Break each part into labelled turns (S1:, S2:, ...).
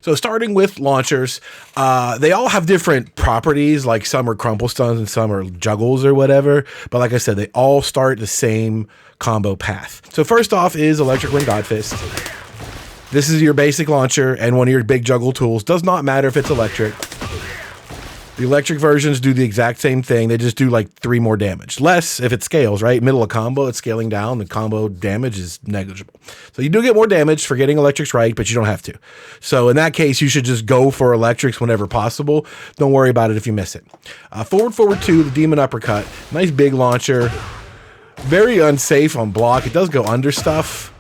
S1: So starting with launchers, they all have different properties, like some are crumple stuns and some are juggles or whatever. But like I said, they all start the same combo path. So first off is Electric Wind Godfist. This is your basic launcher and one of your big juggle tools. Does not matter if it's electric. The electric versions do the exact same thing. They just do like 3 more damage. Less if it scales, right? Middle of combo, it's scaling down. The combo damage is negligible. So you do get more damage for getting electrics right, but you don't have to. So in that case, you should just go for electrics whenever possible. Don't worry about it if you miss it. Forward 2, the Demon Uppercut. Nice big launcher. Very unsafe on block. It does go under stuff,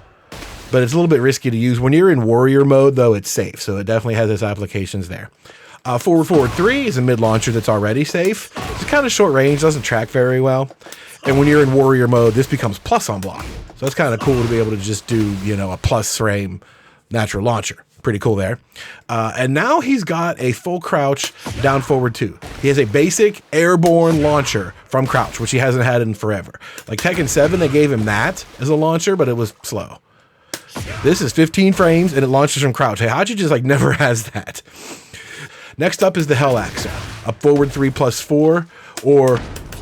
S1: but it's a little bit risky to use. When you're in warrior mode, though, it's safe. So it definitely has its applications there. Forward 3 is a mid launcher that's already safe. It's kind of short range, doesn't track very well. And when you're in warrior mode, this becomes plus on block. So it's kind of cool to be able to just do, a plus frame natural launcher. Pretty cool there. And now he's got a full crouch down forward 2. He has a basic airborne launcher from crouch, which he hasn't had in forever. Like Tekken 7, they gave him that as a launcher, but it was slow. This is 15 frames and it launches from crouch. Heihachi just never has that. Next up is the Hell Axe. Up forward 3+4 or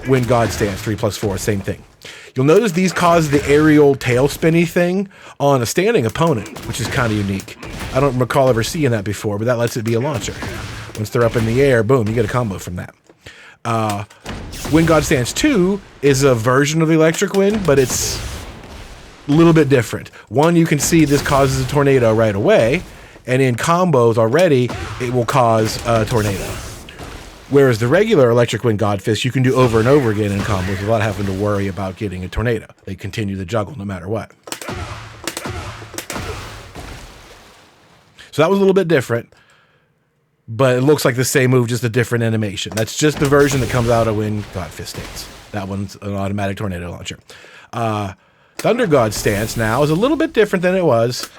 S1: Wind God Stance 3+4, same thing. You'll notice these cause the aerial tail spinny thing on a standing opponent, which is kind of unique. I don't recall ever seeing that before, but that lets it be a launcher. Once they're up in the air, boom, you get a combo from that. Wind God Stance 2 is a version of the Electric Wind, but it's a little bit different. One, you can see this causes a tornado right away, and in combos already, it will cause a tornado. Whereas the regular Electric Wind Godfist, you can do over and over again in combos without having to worry about getting a tornado. They continue the juggle no matter what. So that was a little bit different, but it looks like the same move, just a different animation. That's just the version that comes out of Wind Godfist Stance. That one's an automatic tornado launcher. Thunder God Stance now is a little bit different than it was.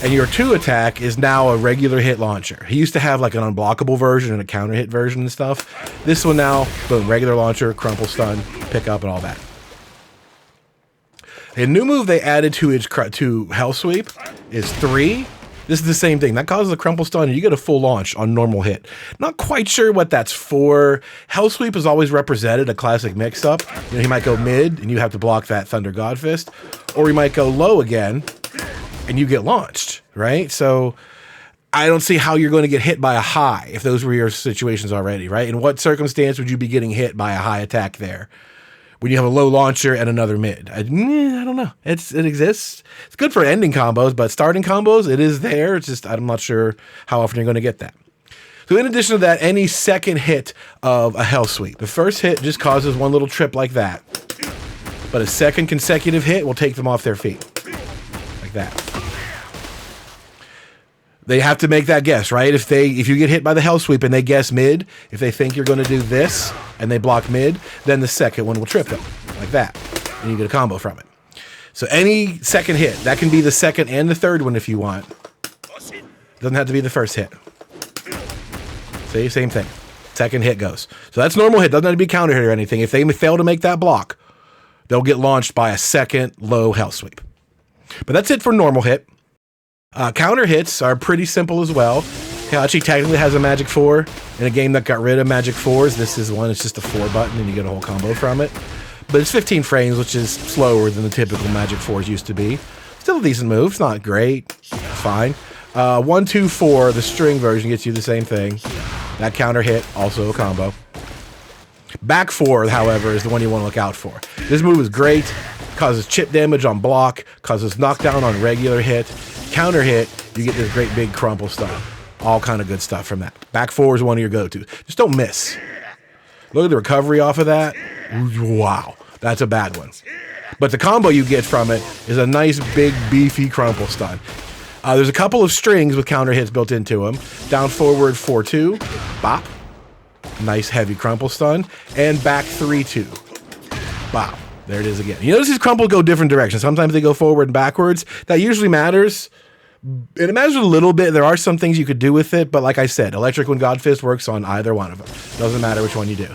S1: And your 2 attack is now a regular hit launcher. He used to have like an unblockable version and a counter hit version and stuff. This one now, boom, regular launcher, crumple stun, pick up, and all that. A new move they added to Hell Sweep is 3. This is the same thing. That causes a crumple stun, and you get a full launch on normal hit. Not quite sure what that's for. Hell Sweep has always represented a classic mix-up. He might go mid, and you have to block that Thunder Godfist. Or he might go low again, and you get launched, right? So I don't see how you're going to get hit by a high if those were your situations already, right? In what circumstance would you be getting hit by a high attack there when you have a low launcher and another mid? I don't know. It exists. It's good for ending combos, but starting combos, it is there. It's just I'm not sure how often you're going to get that. So in addition to that, any second hit of a Hell Sweep. The first hit just causes one little trip like that, but a second consecutive hit will take them off their feet. Like that. They have to make that guess, right? If you get hit by the Hell Sweep and they guess mid, if they think you're going to do this and they block mid, then the second one will trip them like that, and you get a combo from it. So any second hit, that can be the second and the third one if you want. Doesn't have to be the first hit. See, same thing. Second hit goes. So that's normal hit. Doesn't have to be counter hit or anything. If they fail to make that block, they'll get launched by a second low Hell Sweep. But that's it for normal hit. Counter hits are pretty simple as well. Heihachi technically has a Magic 4 in a game that got rid of Magic 4s. This is one, it's just a 4 button and you get a whole combo from it. But it's 15 frames, which is slower than the typical Magic 4s used to be. Still a decent move, it's not great, it's fine. 1, 2, 4, the string version gets you the same thing. That counter hit, also a combo. Back 4, however, is the one you want to look out for. This move is great, causes chip damage on block, causes knockdown on regular hit. Counter hit, you get this great big crumple stuff. All kind of good stuff from that. Back 4 is one of your go-tos. Just don't miss. Look at the recovery off of that. Wow, that's a bad one. But the combo you get from it is a nice big beefy crumple stun. There's a couple of strings with counter hits built into them. Down forward 4-2, bop. Nice heavy crumple stun. And back 3-2, bop. There it is again. You notice these crumples go different directions. Sometimes they go forward and backwards. That usually matters. And it matters a little bit. There are some things you could do with it, but like I said, Electric Wind Godfist works on either one of them. Doesn't matter which one you do.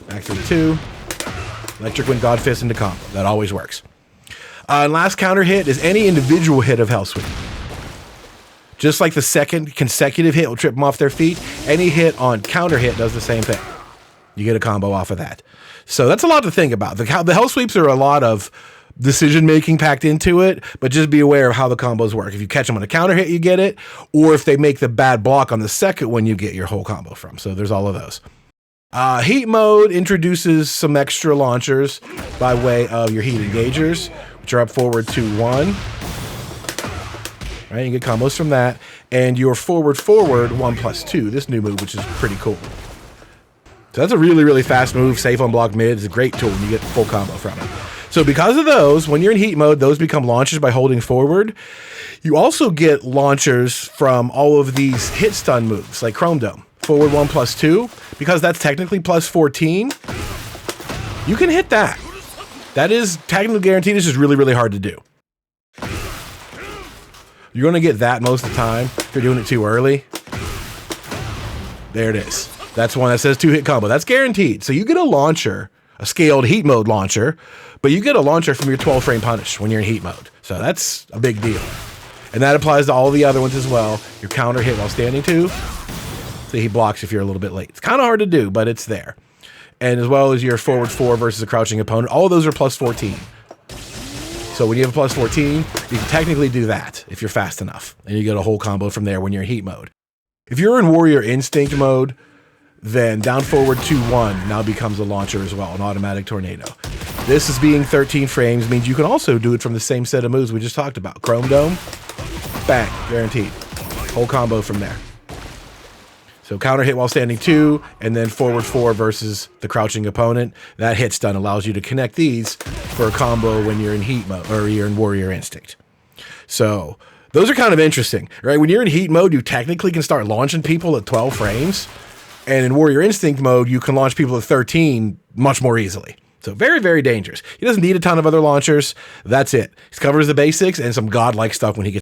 S1: Back 3-2. Electric Wind Godfist into combo. That always works. And last counter hit is any individual hit of Hell Sweep. Just like the second consecutive hit will trip them off their feet, any hit on counter hit does the same thing. You get a combo off of that. So that's a lot to think about. The hell sweeps are a lot of decision making packed into it, but just be aware of how the combos work. If you catch them on a counter hit, you get it, or if they make the bad block on the second one, you get your whole combo from. So there's all of those. Heat mode introduces some extra launchers by way of your heat engagers, which are up forward 2-1. Right, you get combos from that, and your forward 1+2. This new move, which is pretty cool. So that's a really, really fast move, safe on block mid. It's a great tool, and you get full combo from it. So because of those, when you're in heat mode, those become launchers by holding forward. You also get launchers from all of these hit stun moves, like Chrome Dome. Forward 1+2, because that's technically +14. You can hit that. That is technically guaranteed. It's just really, really hard to do. You're going to get that most of the time if you're doing it too early. There it is. That's one that says 2-hit combo. That's guaranteed. So you get a launcher, a scaled heat mode launcher, but you get a launcher from your 12-frame punish when you're in heat mode. So that's a big deal. And that applies to all the other ones as well. Your counter hit while standing 2. So he blocks if you're a little bit late. It's kind of hard to do, but it's there. And as well as your forward 4 versus a crouching opponent. All of those are +14. So when you have a +14, you can technically do that if you're fast enough. And you get a whole combo from there when you're in heat mode. If you're in Warrior Instinct mode, then down forward 2-1 now becomes a launcher as well, an automatic tornado. This is being 13 frames, means you can also do it from the same set of moves we just talked about. Chrome Dome, bang, guaranteed. Whole combo from there. So counter hit while standing 2, and then forward 4 versus the crouching opponent. That hit stun allows you to connect these for a combo when you're in heat mode, or you're in Warrior Instinct. So those are kind of interesting, right? When you're in heat mode, you technically can start launching people at 12 frames. And in Warrior Instinct mode, you can launch people at 13 much more easily. So very, very dangerous. He doesn't need a ton of other launchers. That's it. He covers the basics and some godlike stuff when he gets